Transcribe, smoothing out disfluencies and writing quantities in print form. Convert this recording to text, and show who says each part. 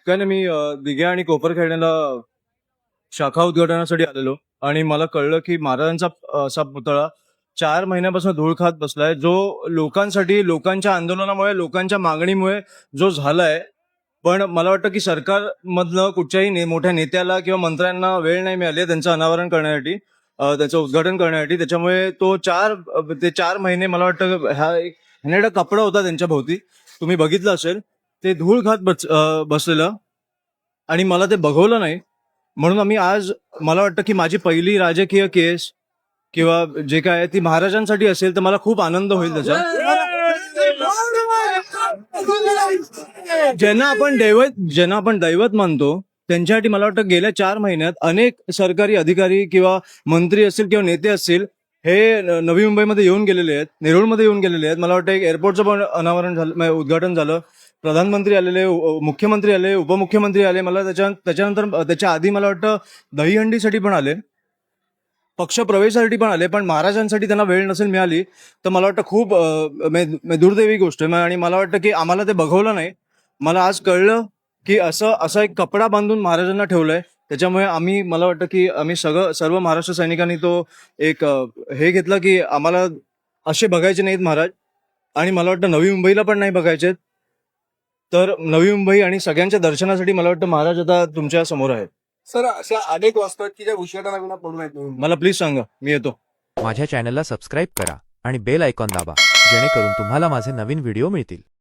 Speaker 1: काय नाही, मी दिघे आणि कोपरखेड्याला शाखा उद्घाटनासाठी आलेलो आणि मला कळलं की महाराजांचा असा पुतळा 4 महिन्यापासून धूळ खात बसलाय, जो लोकांसाठी, लोकांच्या आंदोलनामुळे, लोकांच्या मागणीमुळे जो झालाय. पण मला वाटतं की सरकारमधलं कुठच्याही मोठ्या नेत्याला किंवा मंत्र्यांना वेळ नाही मिळाली त्यांचं अनावरण करण्यासाठी, त्याचं उद्घाटन करण्यासाठी. त्याच्यामुळे ते 4 महिने मला वाटतं ह्याने कपडा होता त्यांच्या भोवती, तुम्ही बघितलं असेल, ते धूळ खात बसलेलं, आणि मला ते बघवलं नाही. म्हणून आम्ही आज, मला वाटतं की माझी पहिली राजकीय केस किंवा जे काय आहे ती महाराजांसाठी असेल, तर मला खूप आनंद होईल त्याचा. ज्यांना आपण दैवत मानतो त्यांच्यासाठी मला वाटतं गेल्या 4 महिन्यात अनेक सरकारी अधिकारी किंवा मंत्री असतील किंवा नेते असतील, हे नवी मुंबईमध्ये येऊन गेलेले आहेत, नेरूळमध्ये येऊन गेलेले आहेत. मला वाटतं एक एअरपोर्टचं पण अनावरण झालं, म्हणजे उद्घाटन झालं. प्रधानमंत्री आलेले, मुख्यमंत्री आले, उपमुख्यमंत्री आले. मला त्याच्यानंतर त्याच्या आधी मला वाटतं दहीहंडीसाठी पण आले, पक्ष प्रवेशासाठी पण आले. पण महाराजांसाठी त्यांना वेळ नसेल मिळाली, तर मला वाटतं खूप दुर्दैवी गोष्ट आहे. आणि मला वाटतं की आम्हाला ते बघवलं नाही. मला आज कळलं की असा एक कपडा बांधून महाराजांना ठेवलाय. त्याच्यामुळे मला वाटतं की आम्ही सर्व महाराष्ट्र सैनिकांनी तो एक हे घेतलं की आम्हाला असे बघायचे नाहीत महाराज, आणि मला वाटतं नवी मुंबईला पण नाही बघायचे. तर नवी मुंबई आणि सगळ्यांच्या दर्शनासाठी मला वाटतं महाराज आता तुमच्या समोर आहेत.
Speaker 2: सर, अशा अनेक वाचतात की ज्या उशिराविना पडून आहेत.
Speaker 1: मला प्लीज सांगा, मी येतो.
Speaker 3: माझ्या चॅनलला सबस्क्राईब करा आणि बेल आयकॉन दाबा, जेणेकरून तुम्हाला माझे नवीन व्हिडिओ मिळतील.